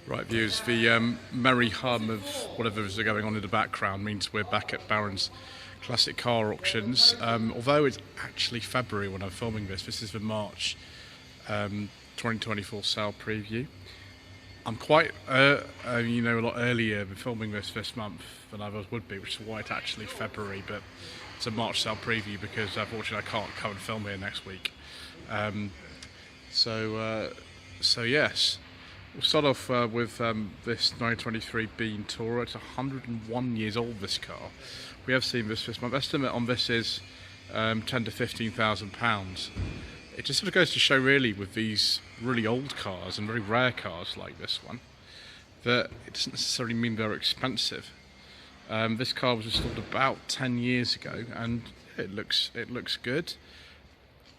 Right, viewers, the merry hum of whatever is going on in the background means we're back at Barron's Classic Car Auctions. Although it's actually February when I'm filming this is the March 2024 sale preview. I'm quite, a lot earlier in filming this month than I would be, which is why it's actually February, but it's a March sale preview because unfortunately I can't come and film here next week. So yes. We'll start off with this 923 Bean Tourer. It's 101 years old, this car. We have seen this month. Estimate on this is £10,000 to £15,000. It just sort of goes to show, really, with these really old cars and very rare cars like this one, that it doesn't necessarily mean they're expensive. This car was installed about 10 years ago, and it looks good.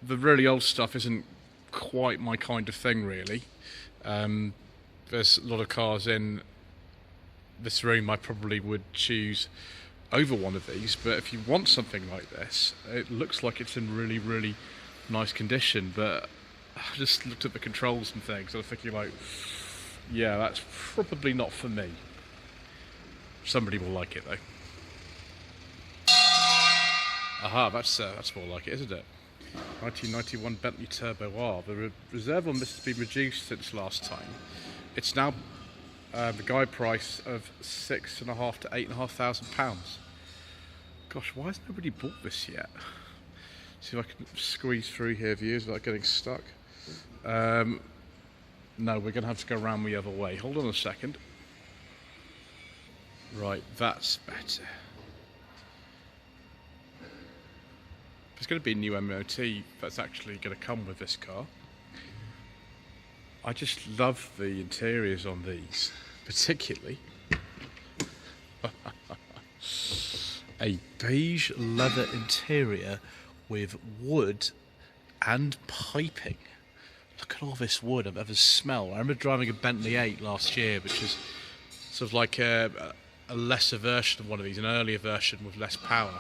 The really old stuff isn't quite my kind of thing, really. There's a lot of cars in this room I probably would choose over one of these, but if you want something like this, it looks like it's in really, really nice condition. But I just looked at the controls and things, and I'm thinking, like, yeah, that's probably not for me. Somebody will like it, though. Aha, that's more like it, isn't it? 1991 Bentley Turbo R. The reserve on this has been reduced since last time. It's now the guide price of £6,500 to £8,500. Gosh, why has nobody bought this yet? See if I can squeeze through here, viewers, without getting stuck. No, we're going to have to go around the other way. Hold on a second. Right, that's better. There's going to be a new MOT that's actually going to come with this car. I just love the interiors on these, particularly. A beige leather interior with wood and piping. Look at all this wood and the smell. I remember driving a Bentley 8 last year, which is sort of like a lesser version of one of these, an earlier version with less power.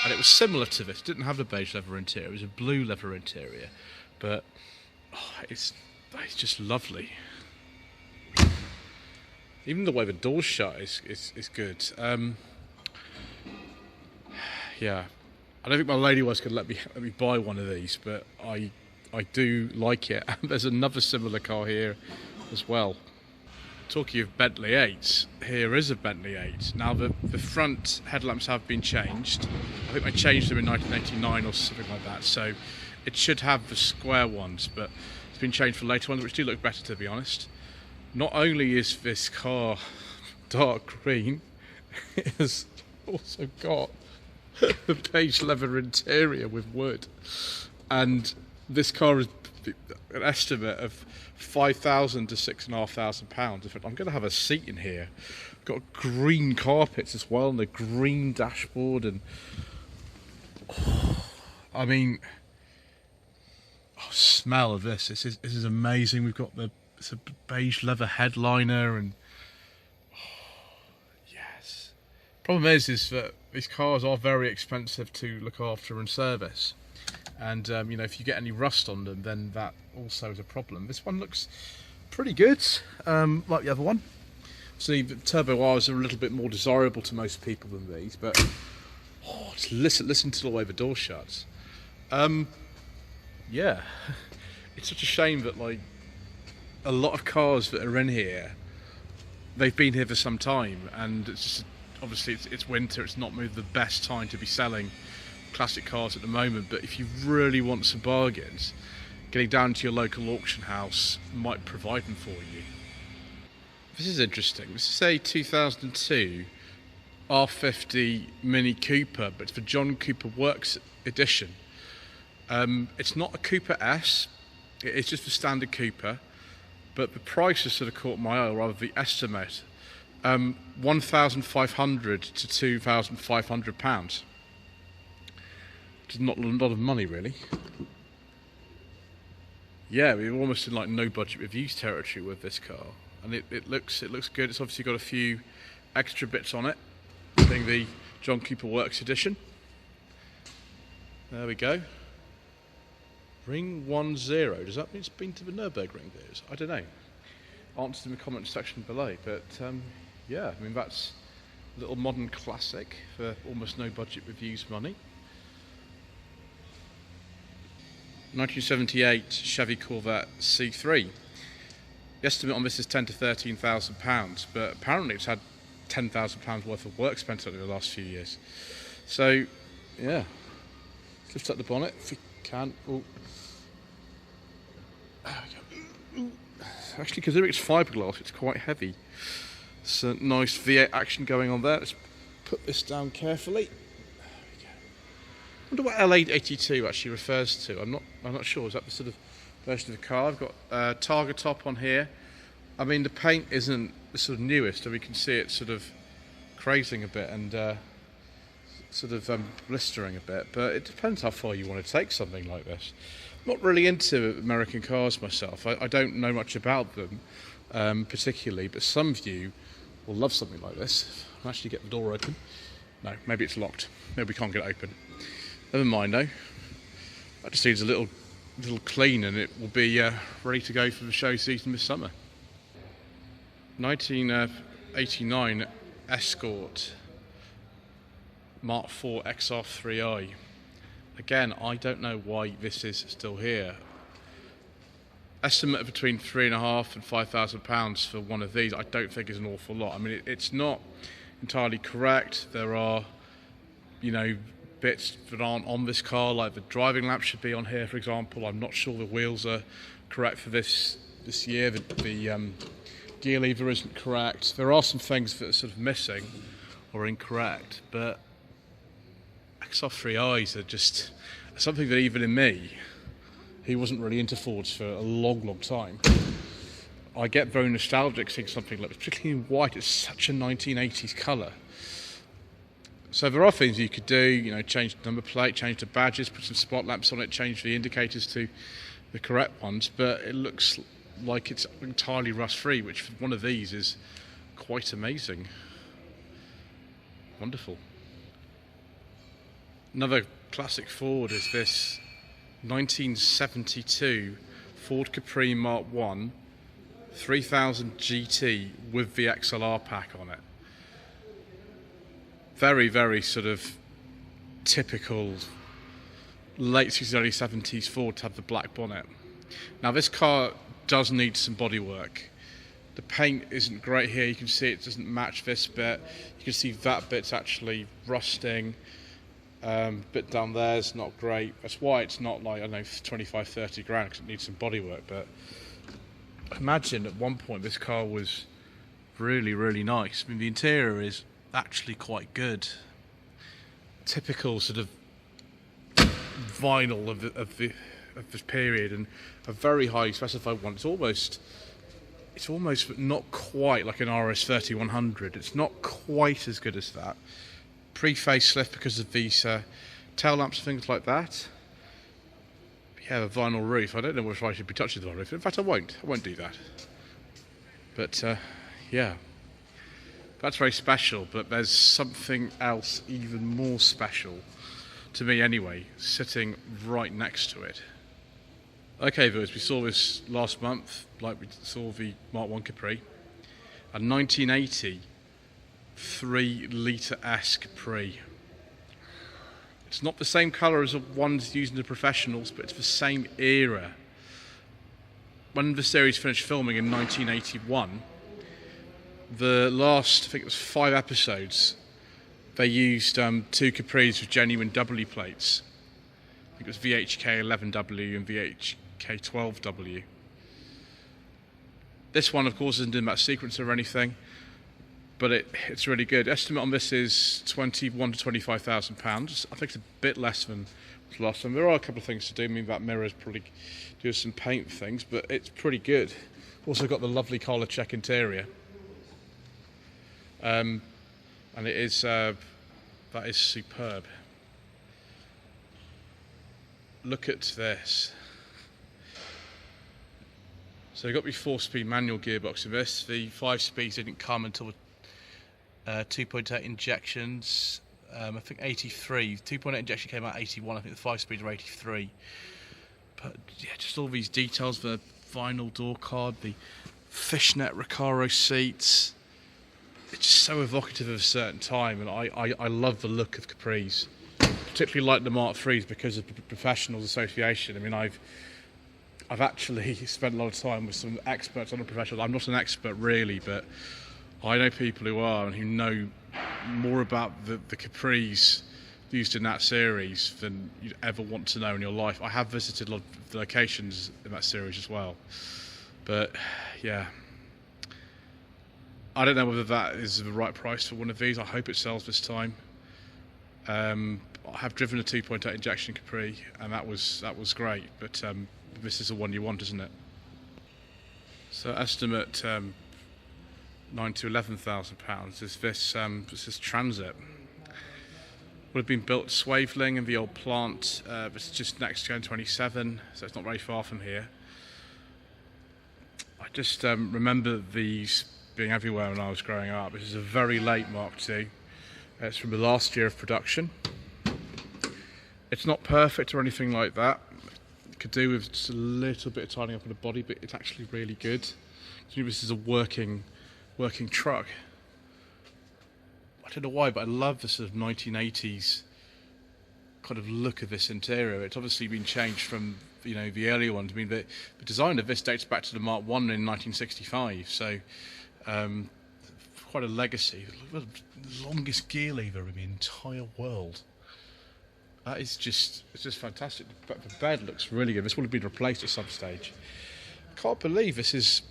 And it was similar to this. It didn't have the beige leather interior. It was a blue leather interior. But it's just lovely. Even the way the door's shut is good. Yeah. I don't think my lady was going to let me buy one of these, but I do like it. And there's another similar car here as well. Talking of Bentley 8s, here is a Bentley 8. Now the front headlamps have been changed. I think they changed them in 1989 or something like that, so it should have the square ones, but it's been changed for later ones, which do look better, to be honest. Not only is this car dark green, it has also got a beige leather interior with wood, and this car is an estimate of £5,000 to £6,500. In fact, I'm going to have a seat in here. Got green carpets as well, and a green dashboard, and smell of this. This is amazing. We've got it's a beige leather headliner, and yes. Problem is that these cars are very expensive to look after and service. And, if you get any rust on them, then that also is a problem. This one looks pretty good, like the other one. See, the Turbo R's are a little bit more desirable to most people than these, but just listen to the way the door shuts. Yeah, it's such a shame that, like, a lot of cars that are in here, they've been here for some time, and it's just, obviously it's winter, it's not the best time to be selling classic cars at the moment, but if you really want some bargains, getting down to your local auction house might provide them for you. This is interesting. This is a 2002 R50 Mini Cooper, but it's the John Cooper Works edition. It's not a Cooper S, it's just a standard Cooper, but the price has sort of caught my eye, or rather the estimate, £1,500 to £2,500. Not a lot of money, really. Yeah, we're almost in like no budget reviews territory with this car, and it looks good. It's obviously got a few extra bits on it, being the John Cooper Works edition. There we go. Ring 10. Does that mean it's been to the Nürburgring, viewers? I don't know. answers in the comments section below. But yeah, I mean, that's a little modern classic for almost no budget with used money. 1978 Chevy Corvette C3. The estimate on this is £10,000 to £13,000, but apparently it's had £10,000 worth of work spent on it in the last few years. So, yeah, let's lift up the bonnet if we can. Ooh. Actually, considering it's fiberglass, it's quite heavy. It's a nice V8 action going on there. Let's put this down carefully. I wonder what L882 actually refers to. I'm not sure. Is that the sort of version of the car? I've got Targa top on here. I mean, the paint isn't the sort of newest, so we can see it sort of crazing a bit and sort of blistering a bit. But it depends how far you want to take something like this. I'm not really into American cars myself. I don't know much about them particularly, but some of you will love something like this. I'll actually get the door open. No, maybe it's locked. Maybe we can't get it open. Never mind though. That just needs a little clean and it will be ready to go for the show season this summer. 1989 Escort Mark IV XR3i. Again, I don't know why this is still here. Estimate of between £3,500 and £5,000 for one of these, I don't think is an awful lot. I mean, it's not entirely correct. There are, you know, bits that aren't on this car, like the driving lamp should be on here, for example. I'm not sure the wheels are correct for this year. The gear lever isn't correct. There are some things that are sort of missing or incorrect, but XR3Is are just something that even in me, who wasn't really into Fords for a long time, I get very nostalgic seeing something like this, particularly in white. It's such a 1980s colour. So there are things you could do, you know, change the number plate, change the badges, put some spot lamps on it, change the indicators to the correct ones, but it looks like it's entirely rust-free, which for one of these is quite amazing. Wonderful. Another classic Ford is this 1972 Ford Capri Mark I 3000 GT with the XLR pack on it. Very, very sort of typical late 60s, early 70s Ford to have the black bonnet. Now this car does need some bodywork. The paint isn't great here. You can see it doesn't match this bit. You can see that bit's actually rusting. Bit down there is not great. That's why it's not like, I don't know, 25, 30 grand, because it needs some bodywork. But imagine at one point this car was really, really nice. I mean, the interior is actually quite good. Typical sort of vinyl of this period, and a very highly specified one. It's almost but not quite like an RS 3100. It's not quite as good as that. Pre-facelift because of these tail lamps and things like that. You have a vinyl roof. I don't know if I should be touching the vinyl roof. In fact, I won't do that. But yeah, that's very special. But there's something else even more special, to me anyway, sitting right next to it. Okay, viewers, we saw this last month, like we saw the Mark I Capri. A 1980 3-litre S Capri. It's not the same colour as the ones used in the professionals, but it's the same era. When the series finished filming in 1981, the last, I think it was 5 episodes, they used 2 Capris with genuine W plates. I think it was VHK 11W and VHK 12W. This one, of course, isn't in that sequencer or anything, but it's really good. Estimate on this is £21,000 to £25,000. I think it's a bit less than the last time. There are a couple of things to do. I mean, that mirror's probably do some paint things, but it's pretty good. Also got the lovely collar check interior, and it is that is superb. Look at this. So we've got the 4-speed manual gearbox in this. The 5 speeds didn't come until 2.8 injections. I think 83. 2.8 injection came out 81. I think the 5 speeds are 83. But yeah, just all these details. The vinyl door card, the fishnet Recaro seats. It's just so evocative of a certain time, and I love the look of Capris, particularly like the Mark IIIs because of the Professionals Association. I mean, I've actually spent a lot of time with some experts on the professionals. I'm not an expert really, but I know people who are and who know more about the Capris used in that series than you'd ever want to know in your life. I have visited a lot of the locations in that series as well, but yeah, I don't know whether that is the right price for one of these. I hope it sells this time. I have driven a 2.8 injection Capri, and that was great, but this is the one you want, isn't it? So estimate £9,000 to £11,000 is this Transit. Would have been built at Swaveling in the old plant. It's just next to N27, so it's not very far from here. I just remember these being everywhere when I was growing up. This is a very late Mark II. It's from the last year of production. It's not perfect or anything like that. It could do with just a little bit of tidying up on the body, but it's actually really good. This is a working truck. I don't know why, but I love the sort of 1980s kind of look of this interior. It's obviously been changed from, you know, the earlier ones. I mean, the design of this dates back to the Mark I in 1965, so quite a legacy. The longest gear lever in the entire world. That is it's just fantastic. The bed looks really good. This would have been replaced at some stage. I can't believe this is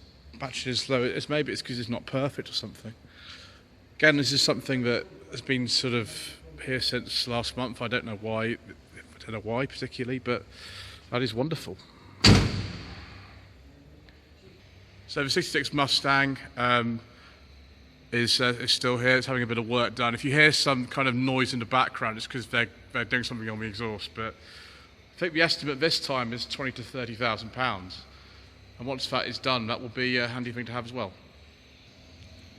actually as low as maybe it's because it's not perfect or something. Again, this is something that has been sort of here since last month. I don't know why particularly, but that is wonderful. So the 66 Mustang is still here. It's having a bit of work done. If you hear some kind of noise in the background, it's because they're doing something on the exhaust. But I think the estimate this time is £20,000 to £30,000. And once that is done, that will be a handy thing to have as well.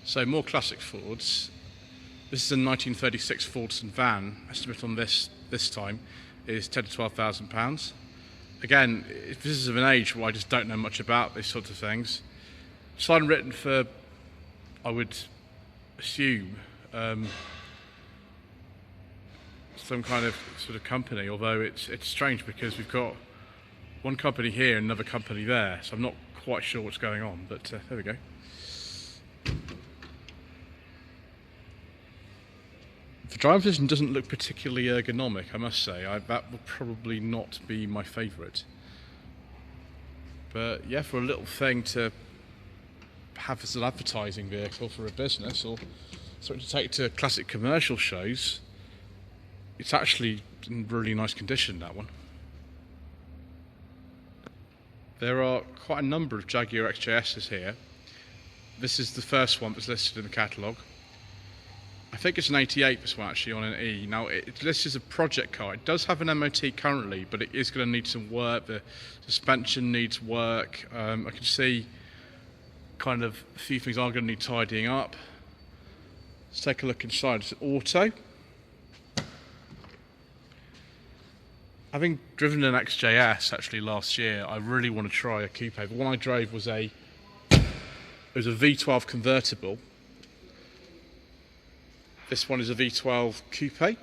So more classic Fords. This is a 1936 Fordson van. Estimate on this time is £10,000 to £12,000. Again, this is of an age where I just don't know much about these sorts of things. Signed and written for, I would assume, some kind of sort of company, although it's strange because we've got one company here and another company there, so I'm not quite sure what's going on, but there we go. The driving position doesn't look particularly ergonomic, I must say. That would probably not be my favourite. But yeah, for a little thing to have as an advertising vehicle for a business or something to take to classic commercial shows, it's actually in really nice condition, that one. There are quite a number of Jaguar XJS's here. This is the first one that's listed in the catalogue. I think it's an 88, this one actually, on an E. Now, it's listed as a project car. It does have an MOT currently, but it is going to need some work. The suspension needs work. I can see kind of a few things are going to need tidying up. Let's take a look inside. It's an auto. Having driven an XJS actually last year, I really want to try a coupe. The one I drove was it was a V12 convertible. This one is a V12 coupe.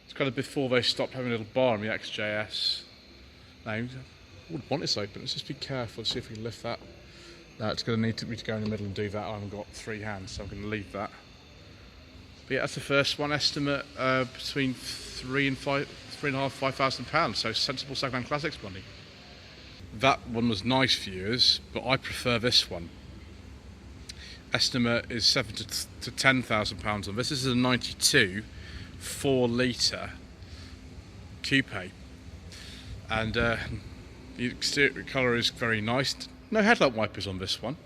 It's kind of before they stopped having a little bar on the XJS names. I wouldn't want this open. Let's just be careful. See if we can lift that. No, it's going to need me to go in the middle and do that. I haven't got three hands, so I'm going to leave that. But yeah, that's the first one. Estimate between £3,500 to £5,000. So sensible second-hand classics money. That one was nice viewers, but I prefer this one. Estimate is £7,000 to £10,000 on this. This is a 92 4-litre coupe, and the exterior colour is very nice. No headlight wipers on this one,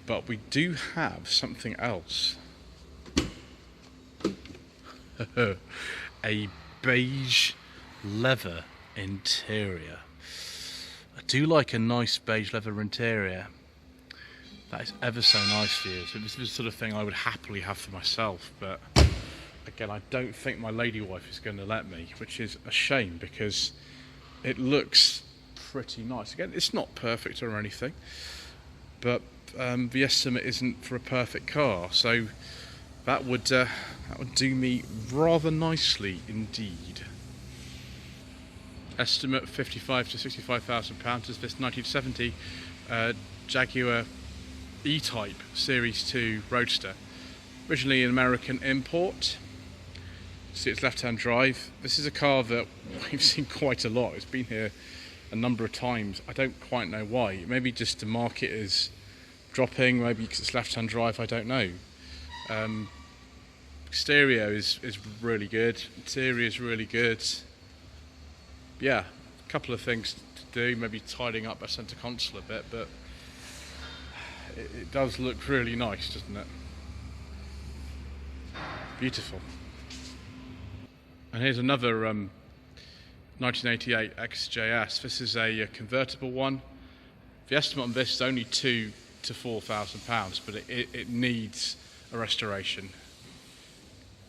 but we do have something else. A beige leather interior. I do like a nice beige leather interior. That is ever so nice for you. So this is the sort of thing I would happily have for myself, but again, I don't think my lady wife is going to let me, which is a shame because it looks pretty nice. Again, it's not perfect or anything, but the estimate isn't for a perfect car, so that would do me rather nicely indeed. Estimate 55 to 65,000 pounds is this 1970 Jaguar E-Type Series 2 Roadster, originally an American import. See, it's left-hand drive. This is a car that we've seen quite a lot. It's been here a number of times. I don't quite know why. Maybe just the market is dropping, maybe because it's left-hand drive, I don't know. Exterior is really good. Interior is really good. Yeah, a couple of things to do, maybe tidying up our centre console a bit, but it does look really nice, doesn't it? Beautiful. And here's another 1988 XJS. This is a convertible one. The estimate on this is only £2,000 to £4,000, but it needs a restoration.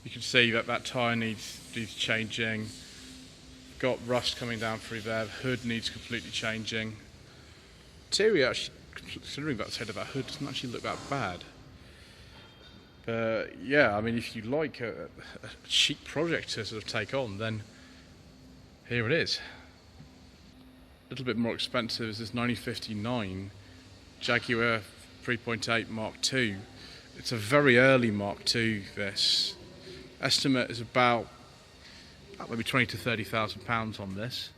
You can see that tyre needs changing. Got rust coming down through there. The hood needs completely changing. Interior, actually, considering that side of that hood, doesn't actually look that bad. But yeah, I mean, if you like a cheap project to sort of take on, then here it is. A little bit more expensive is this 1959 Jaguar 3.8 Mark II. It's a very early Mark II, this. Estimate is about maybe 20 to 30,000 pounds on this.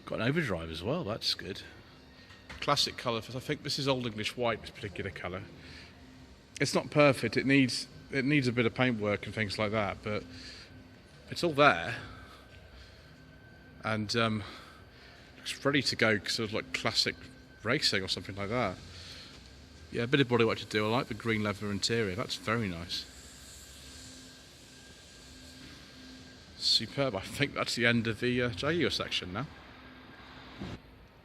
Got an overdrive as well, that's good. Classic colour, I think this is Old English white, this particular colour. It's not perfect, it needs a bit of paintwork and things like that, but it's all there. And it's ready to go, sort of like classic racing or something like that. Yeah, a bit of bodywork to do. I like the green leather interior, that's very nice. Superb. I think that's the end of the Jaguar section now.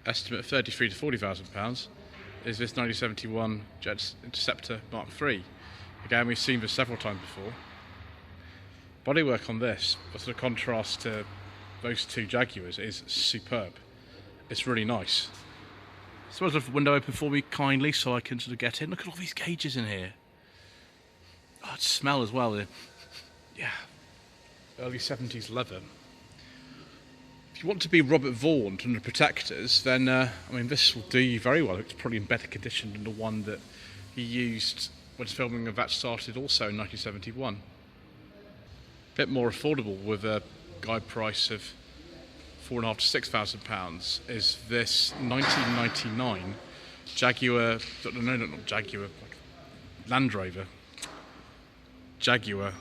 Estimate of 33 to 40,000 pounds is this 1971 Jet Interceptor Mark III. Again, we've seen this several times before. Bodywork on this, a sort of contrast to those two Jaguars, is superb. It's really nice. So I'll leave the window open for me kindly so I can sort of get in. Look at all these cages in here. Oh, it smells as well. Yeah. Early 70s leather. If you want to be Robert Vaughan from the Protectors, then I mean, this will do you very well. It's probably in better condition than the one that he used when filming of that started also in 1971. A bit more affordable with a guide price of £4,500 to £6,000 is this 1999 Jaguar, no, not Jaguar, Land Rover. Jaguar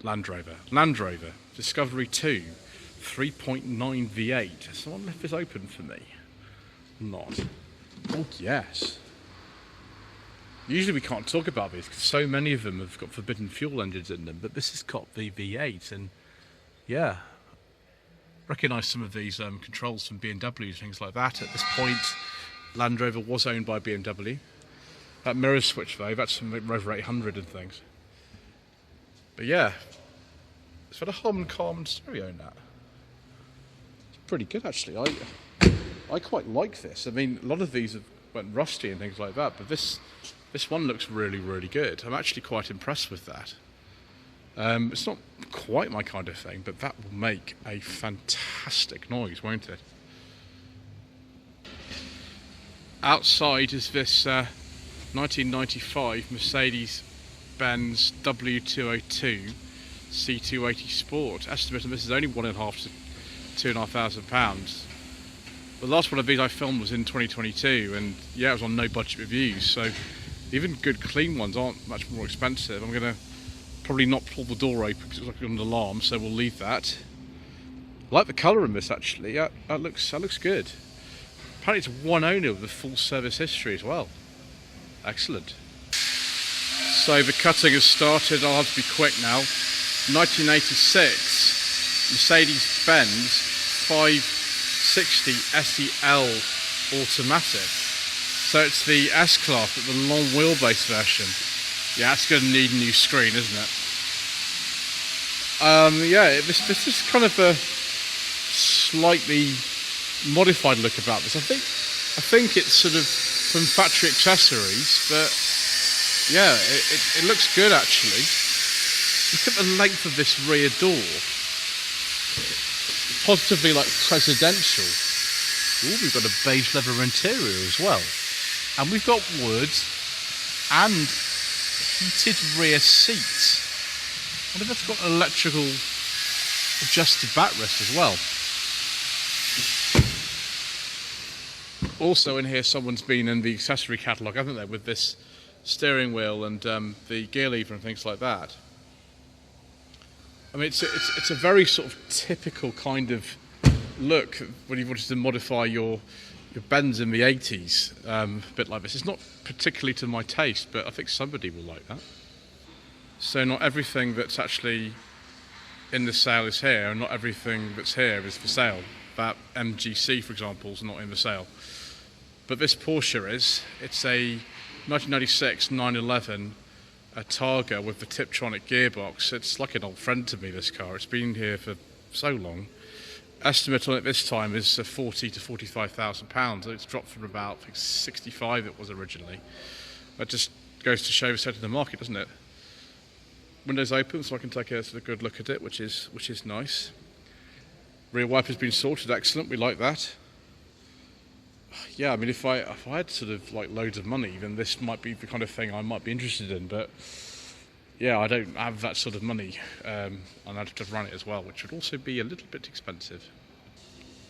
Land Rover Discovery 2 3.9 V8. Has someone left this open for me? Not. Oh yes. Usually we can't talk about these because so many of them have got forbidden fuel engines in them, but this has got the V8, and yeah, recognise some of these controls from BMW and things like that. At this point, Land Rover was owned by BMW. That mirror switch though, that's from Rover 800 and things. But yeah, it's got a Harman Kardon stereo in that. It's pretty good actually. I quite like this. I mean, a lot of these have went rusty and things like that, but this one looks really, really good. I'm actually quite impressed with that. It's not quite my kind of thing, but that will make a fantastic noise, won't it? Outside is this 1995 Mercedes-Benz W202 C280 Sport. Estimate on this is only £1,500 to £2,500. The last one of these I filmed was in 2022, and yeah, it was on No Budget Reviews, so even good clean ones aren't much more expensive. I'm going to probably not pull the door open because it's like an alarm, so we'll leave that. I like the colour in this actually. Yeah, that looks good. Apparently it's one owner with a full service history as well. Excellent. So the cutting has started. I'll have to be quick now. 1986 Mercedes-Benz 560 SEL automatic. So it's the S-Class, but the long wheelbase version. Yeah, it's going to need a new screen, isn't it? Yeah, this is kind of a slightly modified look about this. I think I think it's sort of from factory accessories, but yeah, it looks good actually. Look at the length of this rear door. Positively like presidential. Ooh, we've got a beige leather interior as well. And we've got wood and heated rear seats. I wonder if it's got an electrical adjusted backrest as well. Also in here, someone's been in the accessory catalogue, haven't they, with this steering wheel and the gear lever and things like that. I mean, it's a very sort of typical kind of look when you wanted to modify your Benz in the 80s, a bit like this. It's not particularly to my taste, but I think somebody will like that. So not everything that's actually in the sale is here, and not everything that's here is for sale. That MGC, for example, is not in the sale. But this Porsche is. It's a 1996 911 Targa with the Tiptronic gearbox. It's like an old friend to me, this car. It's been here for so long. Estimate on it this time is £40,000 to £45,000. It's dropped from about, I think, 65 it was originally. That just goes to show the state of the market, doesn't it? Windows open, so I can take a sort of good look at it, which is nice. Rear wiper's been sorted, excellent. We like that. Yeah, I mean, if I had sort of like loads of money, then this might be the kind of thing I might be interested in. But yeah, I don't have that sort of money, and I'd have to run it as well, which would also be a little bit expensive.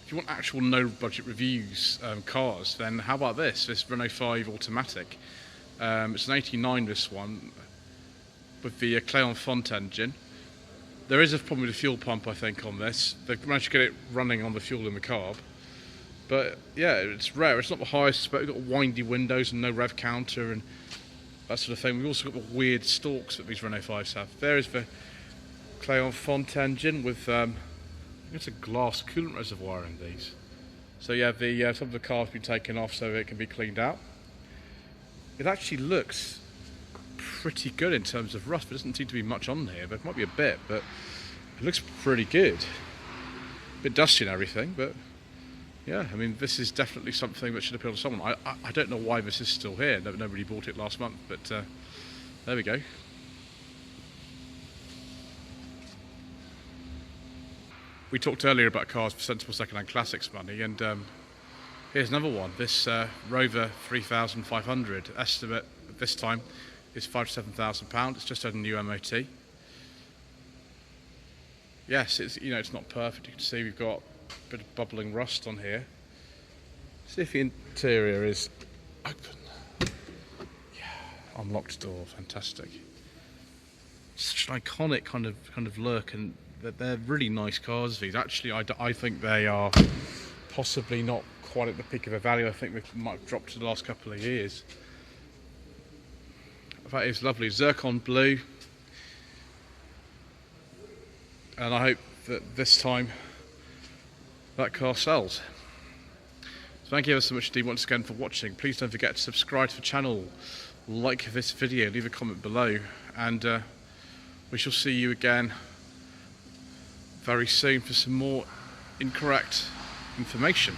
If you want actual no-budget reviews cars, then how about this Renault 5 automatic? It's an 89, this one, with the Cléon Font engine. There is a problem with the fuel pump, I think, on this. They've managed to get it running on the fuel in the carb. But yeah, it's rare. It's not the highest, but we've got windy windows and no rev counter and that sort of thing. We've also got the weird stalks that these Renault 5s have. There is the Cléon Font engine with, I think it's a glass coolant reservoir in these. So yeah, some of the car's been taken off so it can be cleaned out. It actually looks pretty good in terms of rust. There doesn't seem to be much on here. There might be a bit, but it looks pretty good. A bit dusty and everything, but yeah, I mean, this is definitely something that should appeal to someone. I don't know why this is still here. Nobody bought it last month, but there we go. We talked earlier about cars for sensible second-hand classics money, and here's another one. This Rover 3500 estimate this time is £5,000 to £7,000. It's just had a new MOT. Yes, it's not perfect. You can see we've got a bit of bubbling rust on here. See if the interior is open. Yeah, unlocked door, fantastic. Such an iconic kind of look, and they're really nice cars. These actually, I think they are possibly not quite at the peak of their value. I think they might have dropped in the last couple of years. That is lovely, zircon blue, and I hope that this time that car sells. So thank you ever so much indeed once again for watching. Please don't forget to subscribe to the channel, like this video, leave a comment below, and we shall see you again very soon for some more incorrect information.